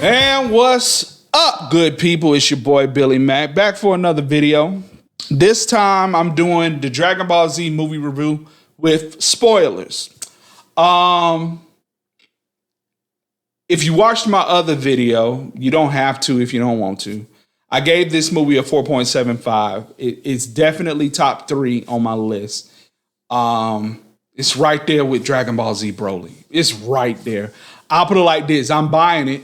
And what's up, good people? It's your boy Billy Mack back for another video. This time I'm doing the Dragon Ball Z movie review with spoilers. If you watched my other video, you don't have to if you don't want to. I gave this movie a 4.75. It's definitely top 3 on my list. It's right there with Dragon Ball Z Broly. It's right there. I'll put it like this. I'm buying it.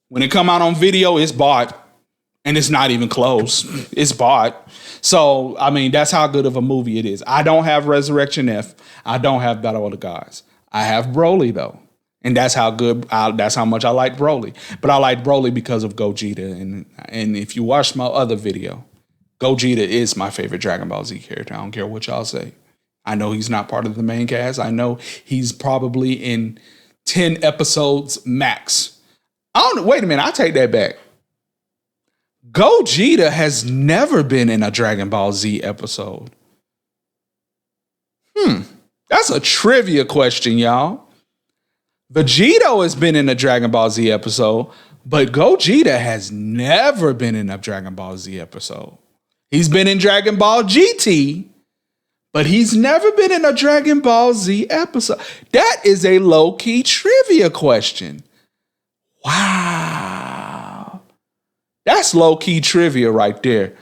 When it come out on video, it's bought. And it's not even close. It's bought. So, I mean, that's how good of a movie it is. I don't have Resurrection F. I don't have Battle of the Gods. I have Broly, though. And that's how good, that's how much I like Broly. But I like Broly because of Gogeta. And if you watch my other video, Gogeta is my favorite Dragon Ball Z character. I don't care what y'all say. I know he's not part of the main cast. I know he's probably in 10 episodes max. I don't know. Wait a minute. I take that back. Gogeta has never been in a Dragon Ball Z episode. That's a trivia question, y'all. Vegito has been in a Dragon Ball Z episode, but Gogeta has never been in a Dragon Ball Z episode. He's been in Dragon Ball GT, but he's never been in a Dragon Ball Z episode. That is a low-key trivia question. Wow. That's low-key trivia right there.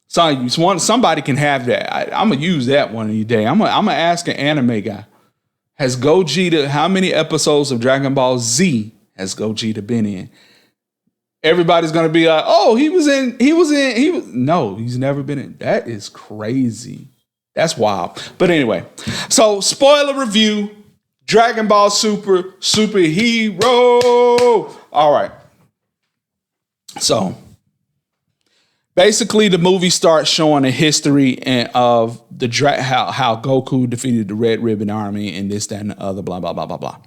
So somebody can have that. I'm going to use that one of these days. I'm going to ask an anime guy. Has Gogeta, how many episodes of Dragon Ball Z has Gogeta been in? Everybody's going to be like, oh, no, he's never been in. That is crazy. That's wild. But anyway, so spoiler review, Dragon Ball Super, superhero. All right. So basically the movie starts showing a history of the how Goku defeated the Red Ribbon Army and this, that, and the other, blah, blah, blah, blah, blah.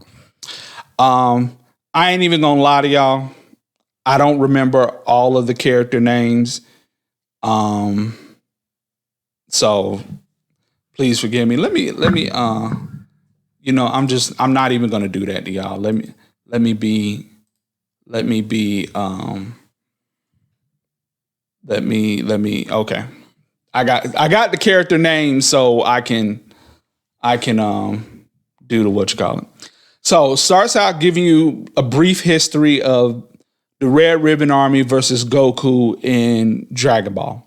I ain't even gonna lie to y'all. I don't remember all of the character names. So please forgive me. Let me, I'm not even going to do that to y'all. Let me be, okay. I got the character names so I can do the what you call it. So it starts out giving you a brief history of the Red Ribbon Army versus Goku in Dragon Ball.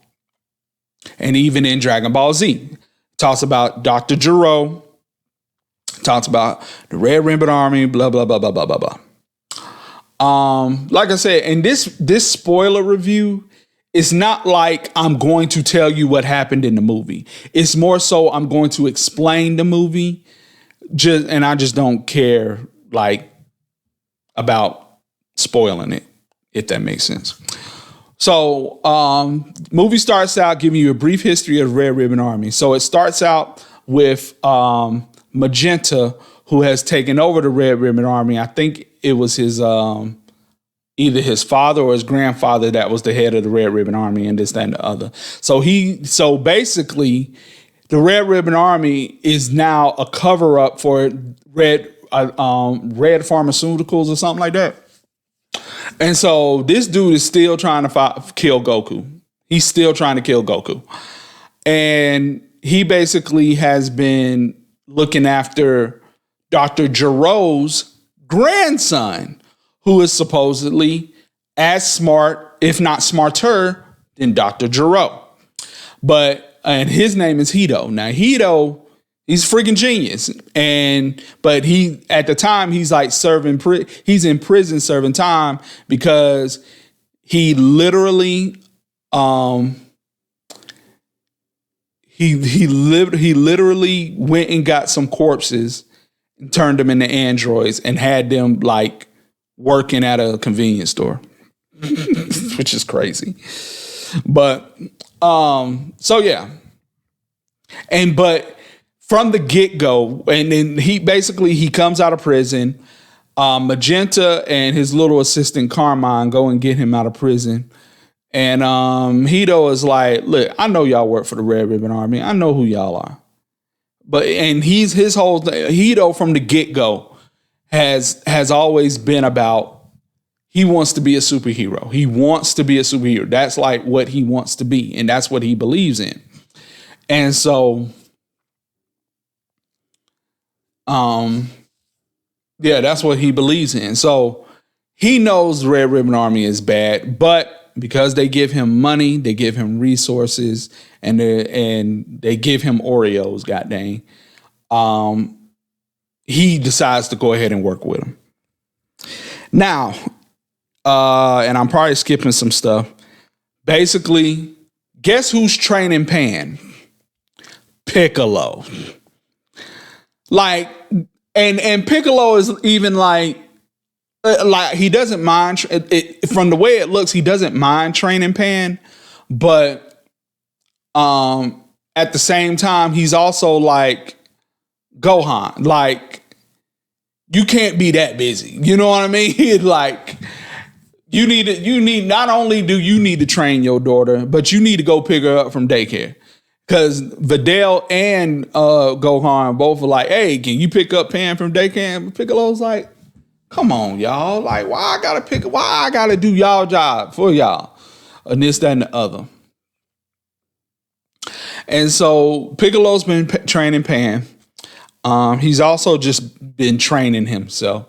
And even in Dragon Ball Z. Talks about Dr. Gero. Talks about the Red Ribbon Army, blah, blah, blah, blah, blah, blah, blah. Like I said, in this spoiler review, it's not like I'm going to tell you what happened in the movie. It's more so I'm going to explain the movie. And I just don't care about spoiling it, if that makes sense. So, movie starts out giving you a brief history of Red Ribbon Army. So it starts out with Magenta, who has taken over the Red Ribbon Army. I think it was his either his father or his grandfather that was the head of the Red Ribbon Army, and this, that, and the other. So basically, the Red Ribbon Army is now a cover up for Red Pharmaceuticals or something like that. And so this dude is still trying to kill Goku. He's still trying to kill Goku. And he basically has been looking after Dr. Gero's grandson, who is supposedly as smart, if not smarter, than Dr. Gero. And his name is Hito. Now, Hito, he's freaking genius. But he, at the time, he's like he's in prison serving time because he literally, he literally went and got some corpses and turned them into androids and had them working at a convenience store, which is crazy. But, so yeah. But from the get-go, and then he comes out of prison. Magenta and his little assistant Carmine go and get him out of prison. And Hito is like, look, I know y'all work for the Red Ribbon Army. I know who y'all are. And his whole Hito from the get-go has always been about he wants to be a superhero. He wants to be a superhero. That's like what he wants to be, and that's what he believes in. And so, yeah, that's what he believes in. So he knows the Red Ribbon Army is bad, but because they give him money, they give him resources, and they give him Oreos, god dang, he decides to go ahead and work with him. Now, and I'm probably skipping some stuff. Basically, guess who's training Pan? Piccolo. Like, and Piccolo is even like he doesn't mind from the way it looks. He doesn't mind training Pan, but at the same time, he's also like Gohan. Like, you can't be that busy. You know what I mean? Like, you need not only do you need to train your daughter, but you need to go pick her up from daycare. Because Videl and Gohan both are like, hey, can you pick up Pan from daycare? And Piccolo's like, come on, y'all. Like, why I gotta do y'all job for y'all? And this, that, and the other. And so Piccolo's been training Pan. He's also just been training himself.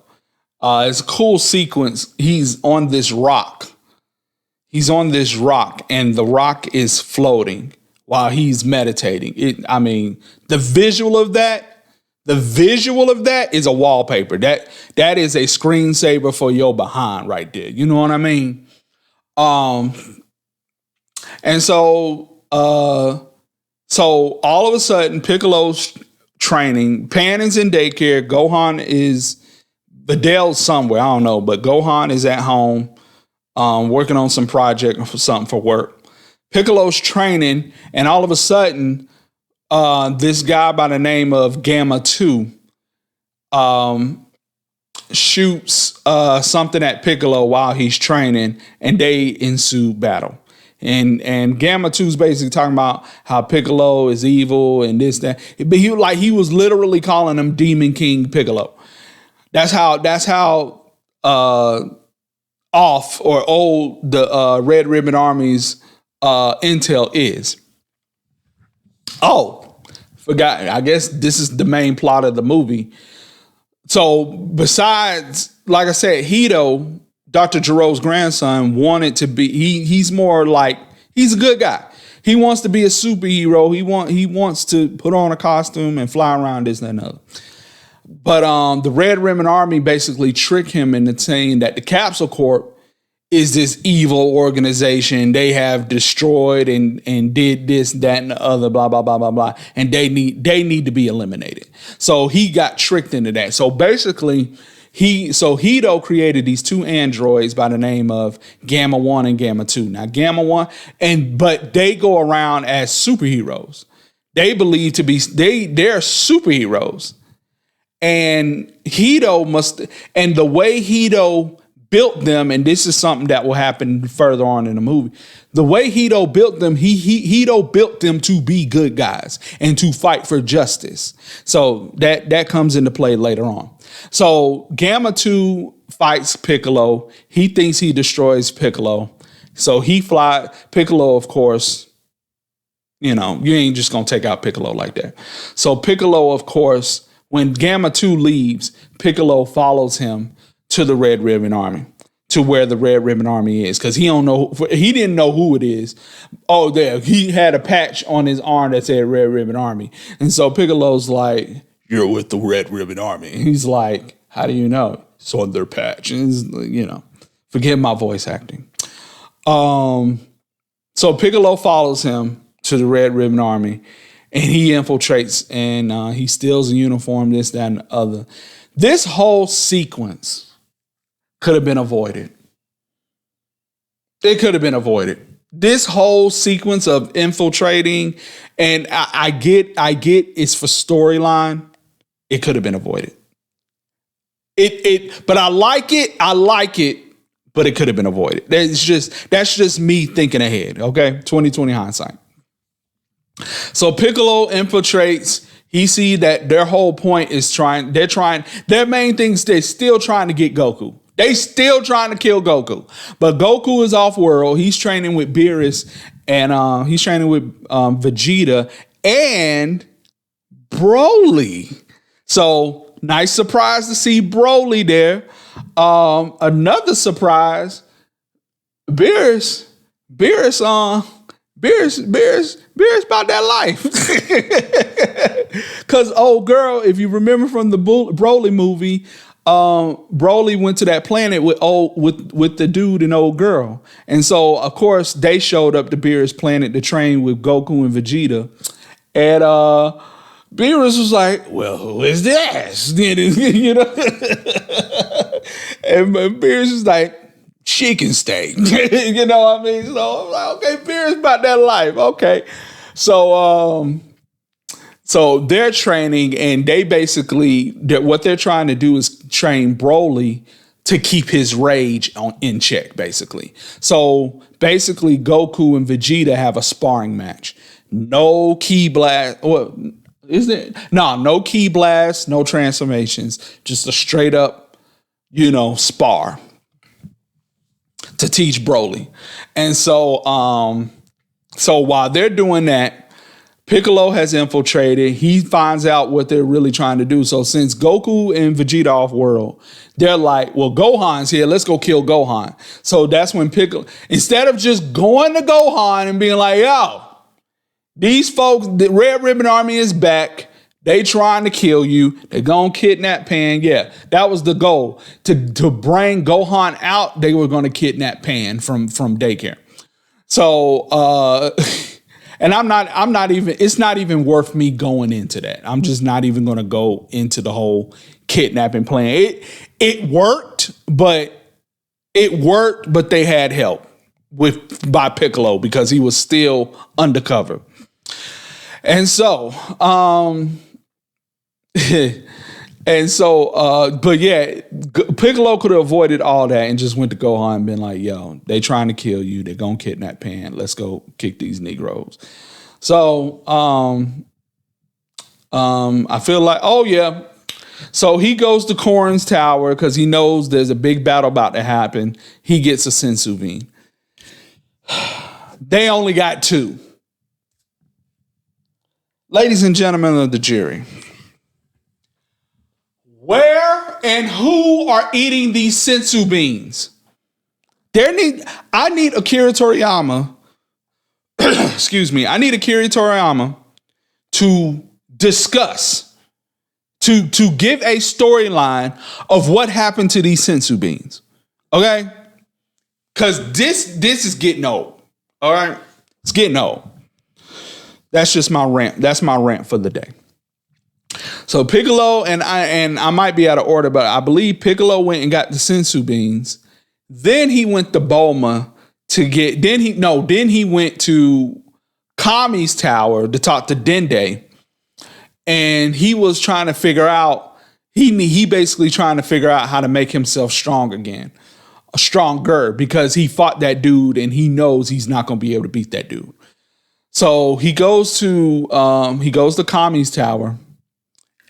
It's a cool sequence. He's on this rock. And the rock is floating while he's meditating. The visual of that is a wallpaper. That is a screensaver for your behind right there. You know what I mean? And so all of a sudden, Piccolo's training. Pan is in daycare. Videl's somewhere, I don't know, but Gohan is at home working on some project or something for work. Piccolo's training, and all of a sudden, this guy by the name of Gamma 2 shoots something at Piccolo while he's training, and they ensue battle. And Gamma 2 is basically talking about how Piccolo is evil and this, that. But he was literally calling him Demon King Piccolo. That's how off or old the Red Ribbon Army's intel is. Oh, forgot. I guess this is the main plot of the movie. So besides, like I said, Hito, Dr. Giro's grandson, wanted to be, he's more like, he's a good guy. He wants to be a superhero. He wants to put on a costume and fly around this and that and other. But the Red Ribbon Army basically tricked him into saying that the Capsule Corp is this evil organization. They have destroyed and did this, that, and the other, blah, blah, blah, blah, blah. And they need to be eliminated. So he got tricked into that. So basically, Hito created these two androids by the name of Gamma 1 and Gamma 2. Now, Gamma 1, but they go around as superheroes. They believe to be, they're superheroes. And the way Hito built them, and this is something that will happen further on in the movie, the way Hito built them, Hito built them to be good guys and to fight for justice. So that comes into play later on. So Gamma 2 fights Piccolo. He thinks he destroys Piccolo. So Piccolo, of course, you ain't just going to take out Piccolo like that. So Piccolo, of course, when Gamma 2 leaves, Piccolo follows him to the Red Ribbon Army, to where the Red Ribbon Army is, because he didn't know who it is. Oh, there, he had a patch on his arm that said Red Ribbon Army. And so Piccolo's like, you're with the Red Ribbon Army. And he's like, how do you know? It's on their patch. And forget my voice acting. So Piccolo follows him to the Red Ribbon Army, and he infiltrates, and he steals a uniform, this, that, and the other. This whole sequence could have been avoided. It could have been avoided. This whole sequence of infiltrating, and I get it's for storyline. It could have been avoided. But I like it, but it could have been avoided. That's just me thinking ahead. Okay, 2020 hindsight. So Piccolo infiltrates. He see that their whole point is their main thing is they're still trying to get Goku. They still trying to kill Goku. But Goku is off world. He's training with Beerus and he's training with Vegeta and Broly. So nice surprise to see Broly there. Another surprise, Beerus about that life. Cause old girl, if you remember from the Broly movie, Broly went to that planet with the dude and old girl. And so of course they showed up to Beerus' planet to train with Goku and Vegeta. And Beerus was like, well, who is this? You know? And Beerus was like, chicken steak. You know what I mean? So I'm like, okay, Beerus about that life. Okay. So they're training, and they basically, what they're trying to do is train Broly to keep his rage in check, basically. So basically, Goku and Vegeta have a sparring match. No ki blast. Well, no ki blast, no transformations, just a straight up, spar to teach Broly. And so while they're doing that, Piccolo has infiltrated. He finds out what they're really trying to do. So since Goku and Vegeta off world, they're like, well, Gohan's here. Let's go kill Gohan. So that's when Piccolo, instead of just going to Gohan and being like, yo, these folks, the Red Ribbon Army is back. They trying to kill you. They're going to kidnap Pan. Yeah, that was the goal. To bring Gohan out, they were going to kidnap Pan from daycare. So, and it's not even worth me going into that. I'm just not even going to go into the whole kidnapping plan. It worked, but they had help by Piccolo because he was still undercover. And so, but yeah, Piccolo could have avoided all that and just went to Gohan and been like, yo, they trying to kill you. They're going to kidnap Pan. Let's go kick these Negroes. So, I feel like, oh yeah. So he goes to Korin's tower because he knows there's a big battle about to happen. He gets a Senzu bean. They only got 2. Ladies and gentlemen of the jury, where and who are eating these Senzu beans? I need Akira Toriyama. Excuse me. I need Akira Toriyama to discuss, to give a storyline of what happened to these Senzu beans. Okay? Because this is getting old. All right? It's getting old. That's just my rant. That's my rant for the day. So Piccolo and I might be out of order, but I believe Piccolo went and got the Senzu beans. Then he went to Bulma to get. Then he went to Kami's tower to talk to Dende, and he was trying to figure out. He basically trying to figure out how to make himself strong again, stronger, because he fought that dude and he knows he's not going to be able to beat that dude. So he goes to Kami's tower,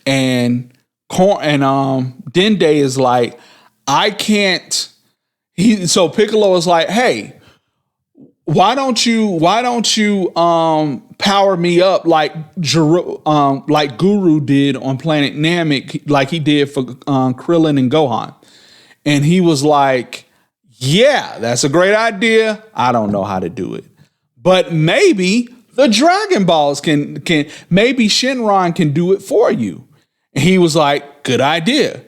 and Dende is like, I can't. So Piccolo is like, hey, why don't you power me up like Guru did on Planet Namek, like he did for Krillin and Gohan? And he was like, yeah, that's a great idea. I don't know how to do it, but maybe the Dragon Balls can maybe Shenron can do it for you. And he was like, good idea,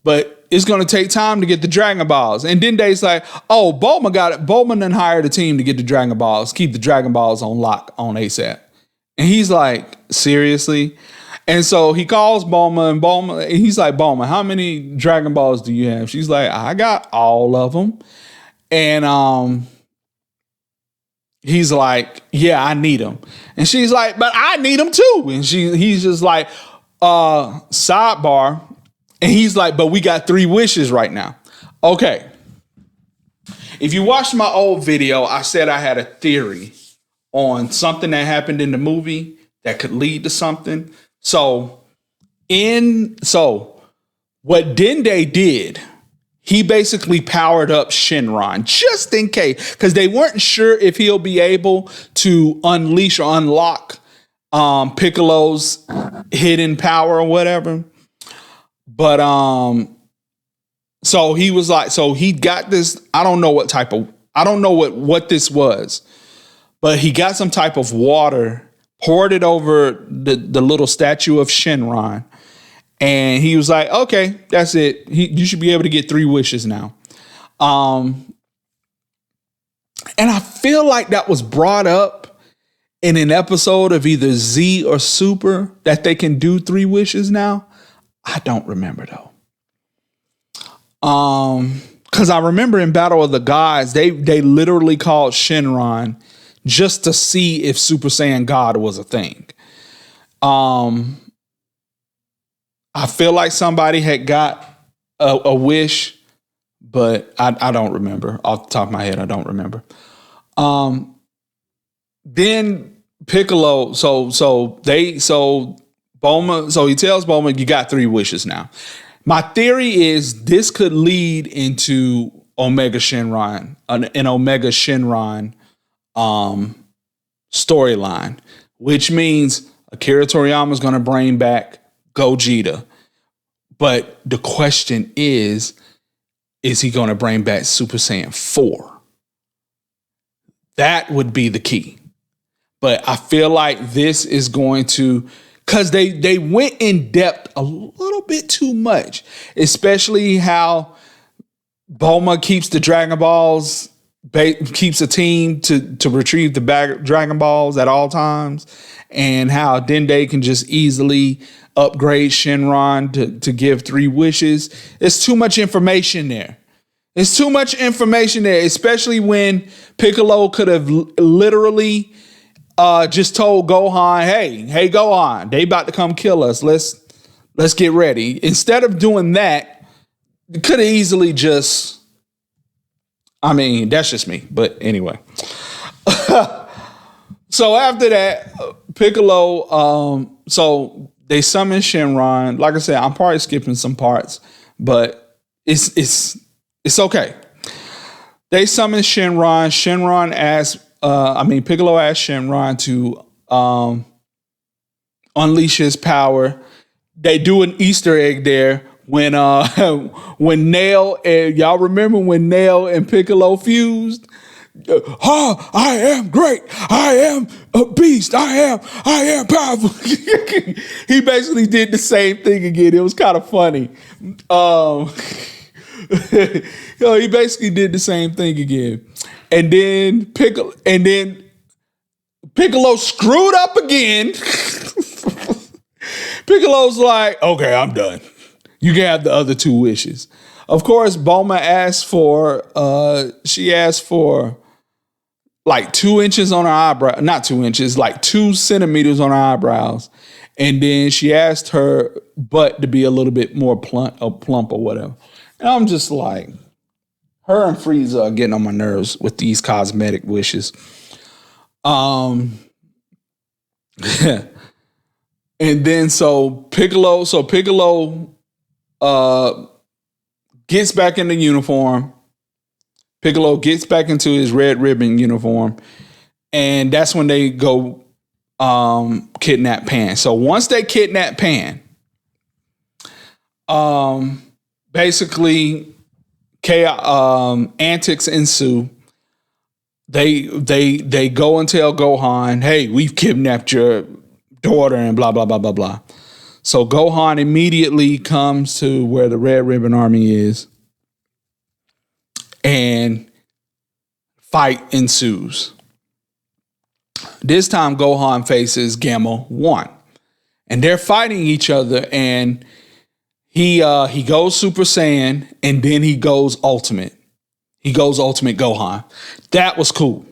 but it's going to take time to get the Dragon Balls. And Dende's like, oh, Bulma got it. Bulma done hired a team to get the Dragon Balls, keep the Dragon Balls on lock on ASAP. And he's like, seriously? And so he calls Bulma, and he's like, Bulma, how many Dragon Balls do you have? She's like, I got all of them. And he's like, yeah, I need them. And she's like, but I need them too. And he's just like, sidebar. And he's like, but we got 3 wishes right now. Okay. If you watched my old video, I said I had a theory on something that happened in the movie that could lead to something. So what Dende did, he basically powered up Shenron just in case, because they weren't sure if he'll be able to unleash or unlock Piccolo's hidden power or whatever. But so he was like, so he got this. I don't know what this was, but he got some type of water, poured it over the little statue of Shenron. And he was like, okay, that's it. You should be able to get 3 wishes now. And I feel like that was brought up in an episode of either Z or Super, that they can do 3 wishes now. I don't remember though. Because I remember in Battle of the Gods, they literally called Shenron just to see if Super Saiyan God was a thing. I feel like somebody had got a wish, but I don't remember. Off the top of my head, I don't remember. Then Piccolo, so he tells Bulma, you got 3 wishes now. My theory is this could lead into Omega Shenron, an Omega Shenron storyline, which means Akira Toriyama is going to bring back Gogeta. But the question is he going to bring back Super Saiyan 4? That would be the key. But I feel like this is going to, because they went in depth a little bit too much, especially how Bulma keeps the Dragon Balls, keeps a team to retrieve the Dragon Balls at all times, and how Dende can just easily upgrade Shenron to give 3 wishes. It's too much information there. It's too much information there, especially when Piccolo could have literally just told Gohan, hey Gohan, they about to come kill us. Let's get ready. Instead of doing that, could have easily just, I mean, that's just me. But anyway. So after that, Piccolo, so they summon Shenron. Like I said, I'm probably skipping some parts, but it's okay. They summon Shenron. Piccolo asked Shenron to unleash his power. They do an Easter egg there when Nail, and y'all remember when Nail and Piccolo fused? I am great. I am a beast. I am powerful. He basically did the same thing again. It was kind of funny. He basically did the same thing again. And then Piccolo screwed up again. Piccolo's like, okay, I'm done. You can have the other 2 wishes. Of course, Bulma asked for, like 2 inches on her eyebrow, not 2 inches, like 2 centimeters on her eyebrows. And then she asked her butt to be a little bit more plump or whatever. And I'm just like, her and Frieza are getting on my nerves with these cosmetic wishes. And then Piccolo gets back in the uniform. Piccolo gets back into his red ribbon uniform, and that's when they go kidnap Pan. So once they kidnap Pan, basically chaos, antics ensue. They go and tell Gohan, hey, we've kidnapped your daughter and blah, blah, blah, blah, blah. So Gohan immediately comes to where the Red Ribbon Army is, and fight ensues. This time Gohan faces Gamma 1, and they're fighting each other, and he goes Super Saiyan, and then he goes Ultimate. He goes Ultimate Gohan. That was cool.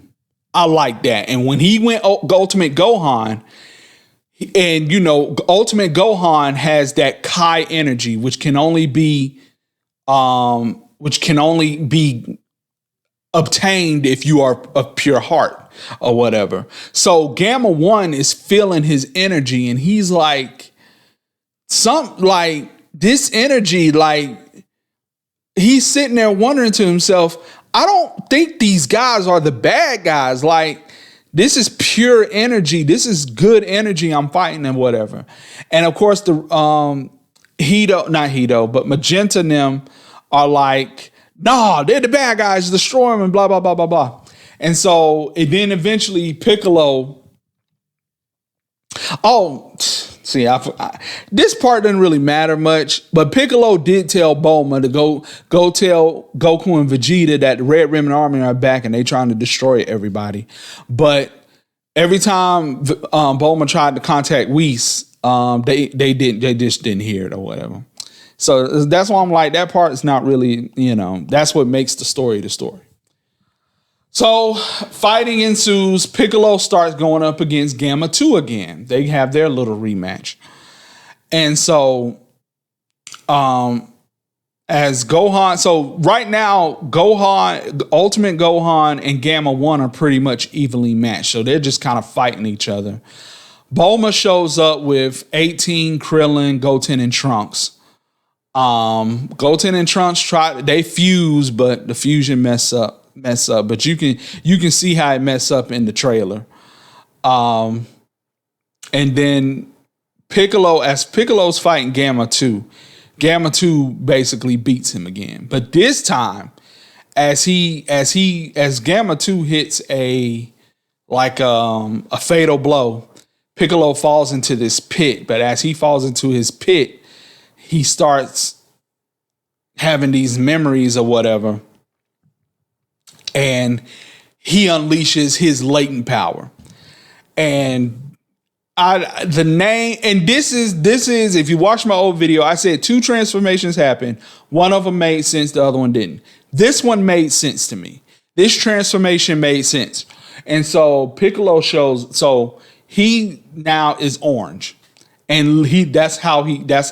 I like that. And when he went Ultimate Gohan, and Ultimate Gohan has that Kai energy, which can only be obtained if you are of pure heart or whatever. So Gamma 1 is feeling his energy, and he's like, this energy, like, he's sitting there wondering to himself, I don't think these guys are the bad guys. Like, this is pure energy. This is good energy I'm fighting and whatever. And of course, the not Hito, but Magenta and them are like, nah, they're the bad guys, destroy them and blah, blah, blah, blah, blah. And so and then eventually Piccolo. Oh, see, this part doesn't really matter much, but Piccolo did tell Bulma to go tell Goku and Vegeta that the Red Ribbon Army are back and they trying to destroy everybody. But every time Bulma tried to contact Whis, they just didn't hear it or whatever. So that's why I'm like, that part is not really, that's what makes the story the story. So fighting ensues. Piccolo starts going up against Gamma 2 again. They have their little rematch. And so as Gohan, so right now, Gohan, Ultimate Gohan and Gamma 1 are pretty much evenly matched. So they're just kind of fighting each other. Bulma shows up with 18, Krillin, Goten, and Trunks. Goten and Trunks they fuse, but the fusion mess up. But you can see how it mess up in the trailer. And then Piccolo's fighting Gamma 2 basically beats him again. But this time, as Gamma 2 hits a fatal blow, Piccolo falls into this pit. But as he falls into his pit, he starts having these memories or whatever. And he unleashes his latent power. And the name, and this is, if you watch my old video, I said 2 transformations happened. One of them made sense, the other one didn't. This one made sense to me. This transformation made sense. And so Piccolo so he now is orange. And that's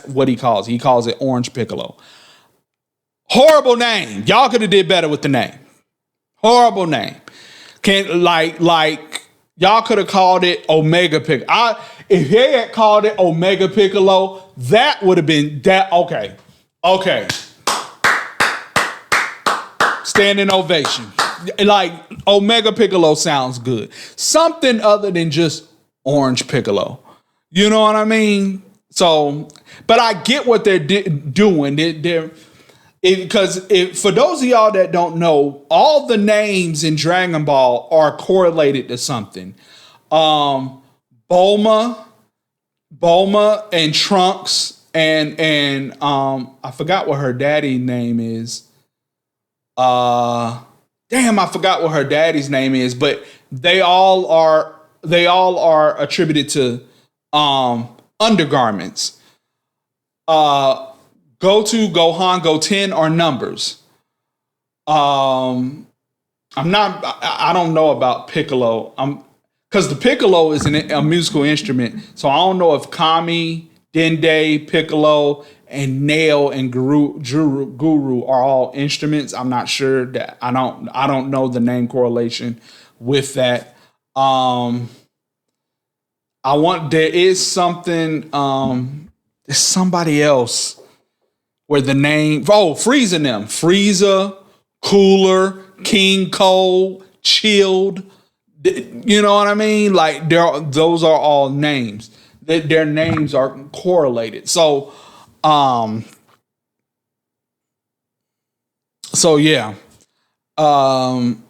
what he calls. He calls it Orange Piccolo. Horrible name. Y'all could have did better with the name. Horrible name. Y'all could have called it Omega Piccolo. If they had called it Omega Piccolo, that would have been that. Okay. Standing ovation. Like, Omega Piccolo sounds good. Something other than just Orange Piccolo. You know what I mean? So, but I get what they're doing. Because for those of y'all that don't know, all the names in Dragon Ball are correlated to something. Bulma and Trunks and I forgot what her daddy's name is. I forgot what her daddy's name is, but they all are attributed to undergarments. Goku, Gohan, Goten are numbers. I don't know about Piccolo. Because the Piccolo is a musical instrument. So I don't know if Kami, Dende, Piccolo, and Nail and Guru are all instruments. I'm not sure. That I don't know the name correlation with that. There is something, there's somebody else where the name, Frieza and them. Frieza, Cooler, King Cold, Chilled. You know what I mean? Like, those are all names. Their names are correlated. So yeah. And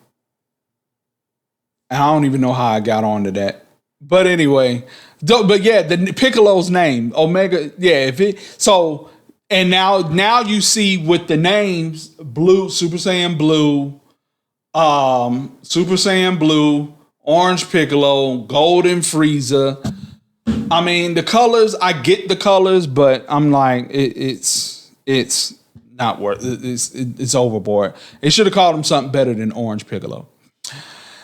I don't even know how I got onto that. But anyway, the Piccolo's name, Omega, yeah, and now you see with the names, Blue, Super Saiyan Blue, Orange Piccolo, Golden Frieza. I mean, the colors, I get the colors, but I'm like, it's not worth it. It's overboard. It should have called him something better than Orange Piccolo.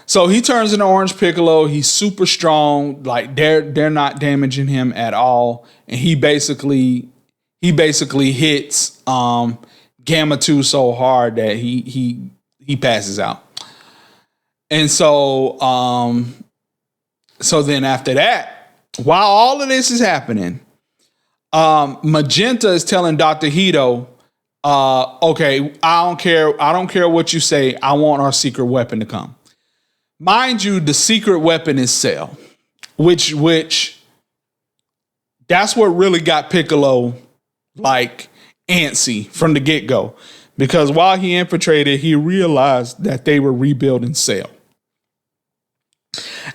So he turns into Orange Piccolo. He's super strong. Like, they're not damaging him at all. And he basically hits Gamma 2 so hard that he passes out. And so then after that, while all of this is happening, Magenta is telling Dr. Hito, Okay, I don't care what you say. I want our secret weapon to come. Mind you, the secret weapon is Cell, which that's what really got Piccolo like antsy from the get-go. Because while he infiltrated, he realized that they were rebuilding Cell.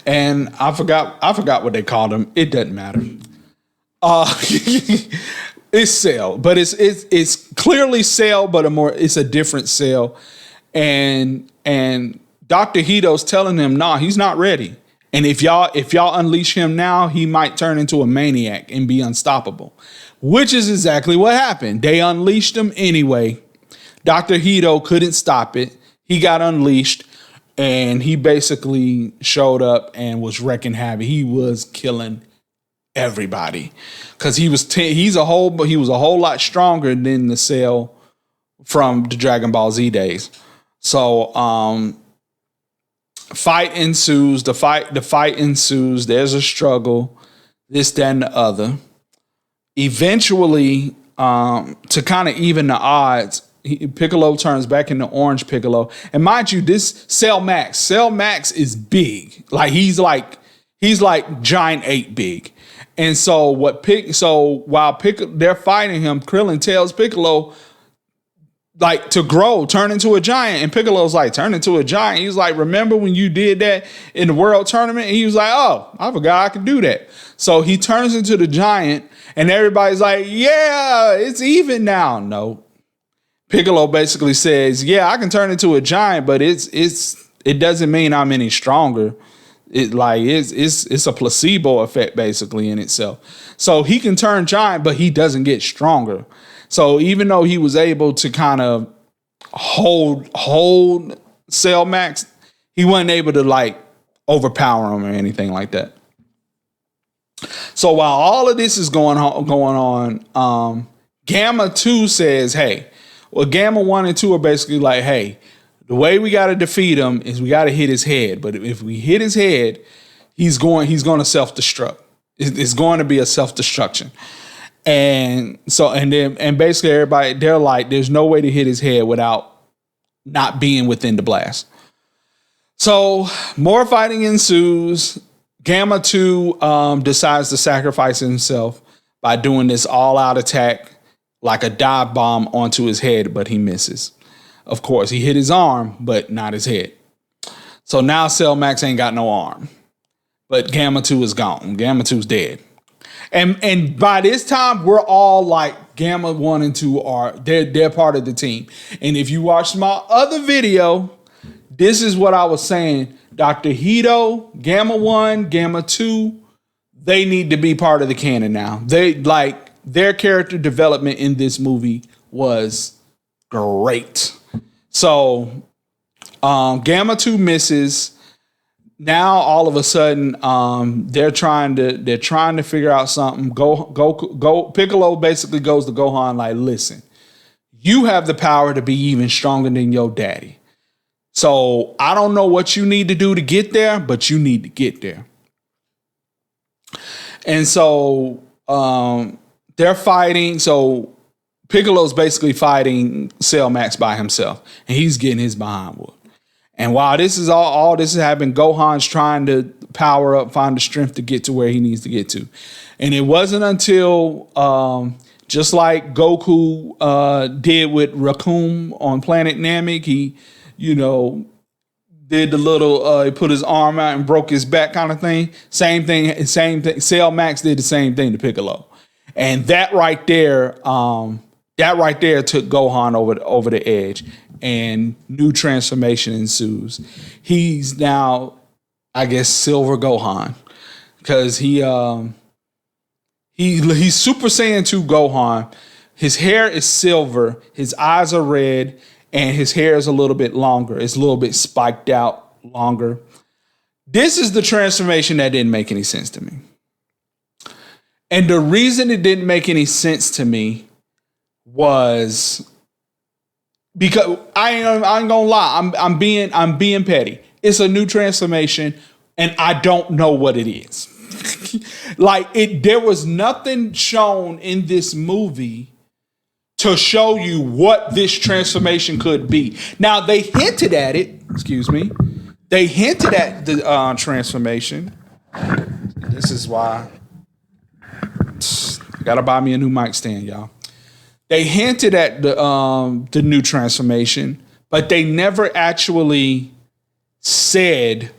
And I forgot what they called him. It doesn't matter. It's Cell, but it's clearly Cell, but it's a different Cell. And Dr. Hito's telling him, nah, he's not ready. And if y'all unleash him now, he might turn into a maniac and be unstoppable. Which is exactly what happened. They unleashed him anyway. Dr. Hito couldn't stop it. He got unleashed and he basically showed up and was wrecking havoc. He was killing everybody because he was a whole lot stronger than the Cell from the Dragon Ball Z days. So fight ensues. The fight ensues. There's a struggle. This, that, and the other. Eventually, to kind of even the odds, Piccolo turns back into Orange Piccolo. And mind you, this Cell Max is big. Like he's like Giant 8 big. And so while they're fighting him, Krillin tells Piccolo like to grow, turn into a giant. And Piccolo's like, turn into a giant. He's like, remember when you did that in the world tournament? And he was like, oh, I forgot I could do that. So he turns into the giant and everybody's like, yeah, it's even now. No. Piccolo basically says, yeah, I can turn into a giant, but it doesn't mean I'm any stronger. It's a placebo effect basically in itself. So he can turn giant, but he doesn't get stronger. So even though he was able to kind of hold Cell Max, he wasn't able to like overpower him or anything like that. So while all of this is going on, Gamma 2 says, hey, well, Gamma 1 and 2 are basically like, hey, the way we got to defeat him is we got to hit his head. But if we hit his head, he's going to self-destruct. It's going to be a self-destruction. And basically everybody, they're like, there's no way to hit his head without not being within the blast. So more fighting ensues. Gamma 2 decides to sacrifice himself by doing this all-out attack like a dive bomb onto his head, but he misses. Of course, he hit his arm, but not his head. So now Cell Max ain't got no arm. But Gamma 2 is gone. Gamma 2's dead. And by this time, we're all like Gamma 1 and 2 they're part of the team. And if you watch my other video, this is what I was saying. Dr. Hito, Gamma 1, Gamma 2, they need to be part of the canon now. Their character development in this movie was great. So Gamma 2 misses. Now all of a sudden they're trying to figure out something. Go Piccolo basically goes to Gohan like, listen, you have the power to be even stronger than your daddy. So I don't know what you need to do to get there, but you need to get there. And so they're fighting. So Piccolo's basically fighting Cell Max by himself, and he's getting his behind whooped. And while this is all this is happening, Gohan's trying to power up, find the strength to get to where he needs to get to. And it wasn't until just like Goku did with Raccoon on Planet Namek, he, did the little he put his arm out and broke his back kind of thing. Same thing. Cell Max did the same thing to Piccolo. And that right there took Gohan over the edge, and new transformation ensues. He's now, I guess, Silver Gohan, because he's Super Saiyan 2 Gohan. His hair is silver, his eyes are red, and his hair is a little bit longer. It's a little bit spiked out longer. This is the transformation that didn't make any sense to me. And the reason it didn't make any sense to me was because I ain't gonna lie, I'm being petty. It's a new transformation, and I don't know what it is. There was nothing shown in this movie to show you what this transformation could be. Now, they hinted at it. Excuse me. They hinted at the transformation. This is why I gotta buy me a new mic stand, y'all. They hinted at the new transformation, but they never actually said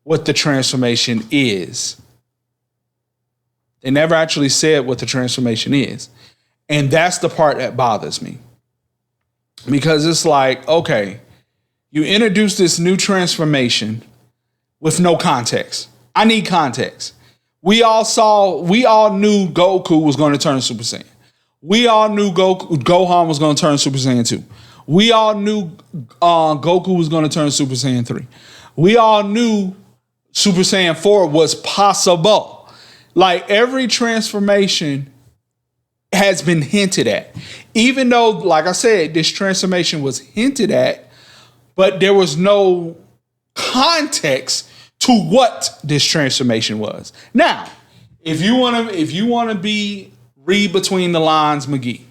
what the transformation is. They never actually said what the transformation is. And that's the part that bothers me. Because it's like, okay, you introduce this new transformation with no context. I need context. We all knew Goku was going to turn Super Saiyan. We all knew Gohan was going to turn Super Saiyan 2. We all knew Goku was going to turn Super Saiyan 3. We all knew Super Saiyan 4 was possible. Like, every transformation has been hinted at. Even though, like I said, this transformation was hinted at, but there was no context to what this transformation was. Now, if you want to read between the lines, McGee.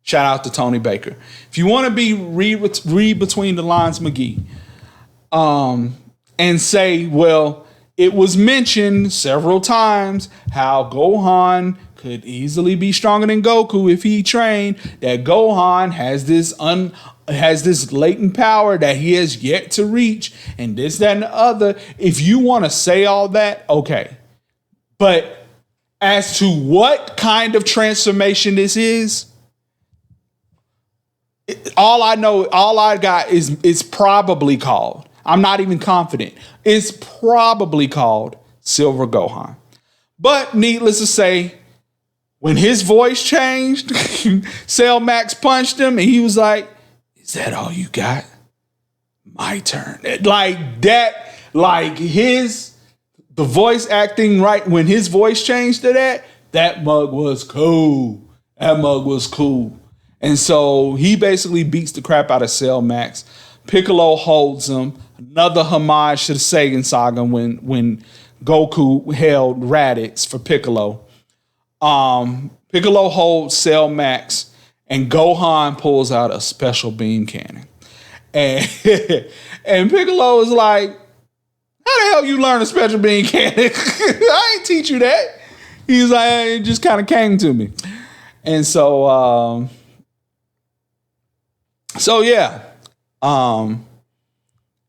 Shout out to Tony Baker. If you want to read between the lines, McGee, and say, well, it was mentioned several times how Gohan could easily be stronger than Goku if he trained, that Gohan has this latent power that he has yet to reach, and this, that, and the other. If you want to say all that, okay. But as to what kind of transformation this is, all I got is it's probably called, I'm not even confident, it's probably called Silver Gohan. But needless to say, when his voice changed, Cell Max punched him and he was like, "Is that all you got? My turn." Like that, like the voice acting, right, when his voice changed to that mug was cool. That mug was cool. And so he basically beats the crap out of Cell Max. Piccolo holds him. Another homage to the Saiyan saga when Goku held Raditz for Piccolo. Piccolo holds Cell Max and Gohan pulls out a special beam cannon. And Piccolo is like, "How the hell you learn a special beam cannon? I ain't teach you that." He's like, "It just kind of came to me." And so yeah.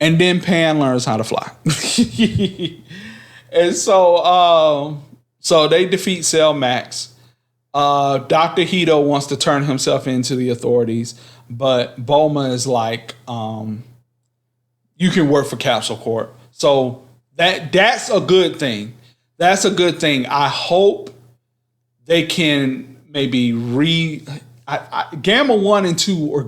And then Pan learns how to fly. And so they defeat Cell Max. Dr. Hito wants to turn himself into the authorities, but Bulma is like, you can work for Capsule Corp. So that's a good thing. That's a good thing. I hope they can maybe Gamma 1 and 2 were,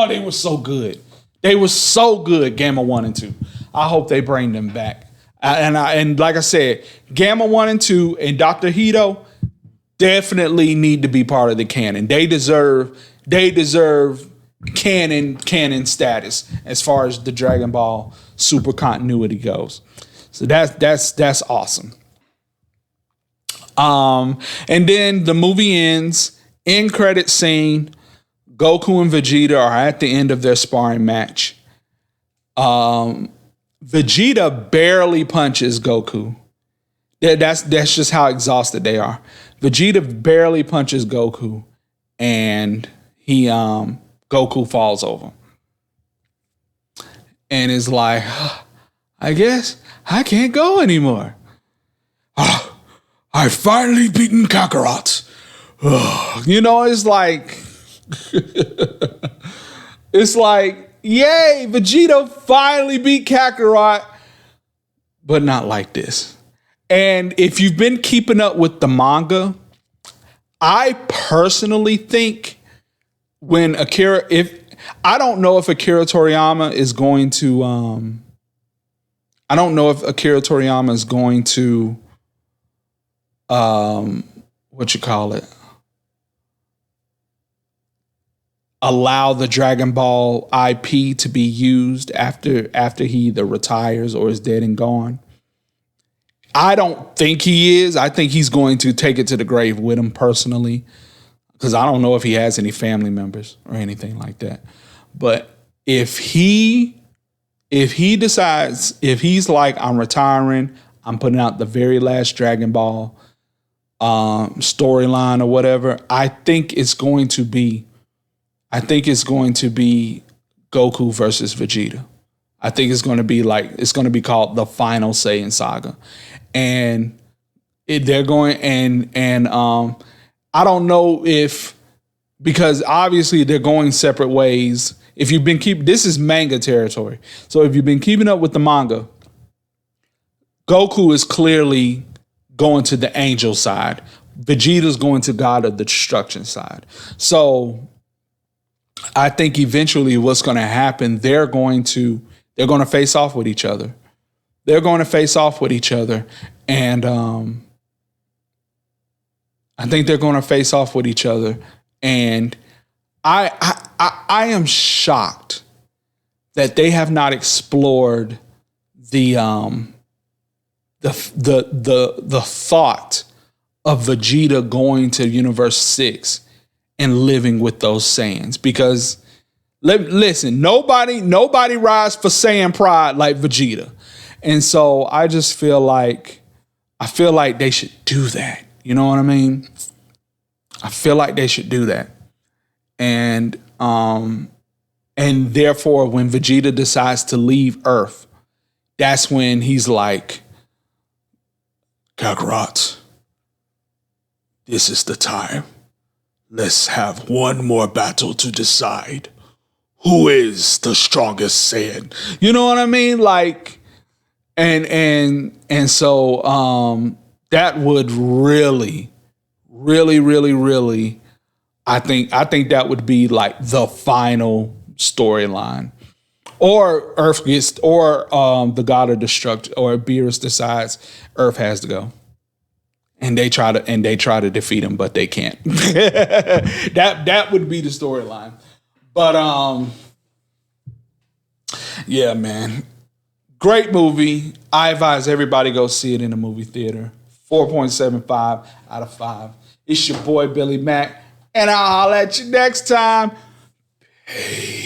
they were so good. They were so good, Gamma 1 and 2. I hope they bring them back. And like I said, Gamma 1 and 2 and Dr. Hito definitely need to be part of the canon. They deserve canon status as far as the Dragon Ball Super continuity goes. So that's awesome. And then the movie ends. End credit scene. Goku and Vegeta are at the end of their sparring match. Vegeta barely punches Goku. That's just how exhausted they are. Vegeta barely punches Goku, and Goku falls over. And is like, "I guess I can't go anymore. I've finally beaten Kakarot." It's like it's like, yay, Vegeta finally beat Kakarot, but not like this. And if you've been keeping up with the manga, I personally think I don't know if Akira Toriyama is going to allow the Dragon Ball IP to be used after he either retires or is dead and gone. I don't think he is. I think he's going to take it to the grave with him personally, because I don't know if he has any family members or anything like that. But if he decides, if he's like, I'm retiring, I'm putting out the very last Dragon Ball storyline or whatever, I think it's going to be Goku versus Vegeta. I think it's going to be called the Final Saiyan Saga, and they're going and I don't know if, because obviously they're going separate ways. If you've been this is manga territory, so if you've been keeping up with the manga, Goku is clearly going to the angel side. Vegeta's going to God of the Destruction side. So I think eventually what's going to happen, they're going to face off with each other. And I think they're going to face off with each other. And I am shocked that they have not explored the thought of Vegeta going to Universe 6 and living with those Saiyans, because listen, nobody rides for Saiyan pride like Vegeta. And so I just feel like they should do that. You know what I mean? I feel like they should do that. And therefore when Vegeta decides to leave Earth, that's when he's like, Kakarot, this is the time. Let's have one more battle to decide who is the strongest Saiyan. You know what I mean? Like, and so that would really, I think that would be like the final storyline. Or Earth gets, or the God of Destruction, or Beerus decides Earth has to go. And they try to defeat him, but they can't. That would be the storyline. But yeah, man. Great movie. I advise everybody go see it in the movie theater. 4.75 out of 5. It's your boy Billy Mack, and I'll holler at you next time. Peace.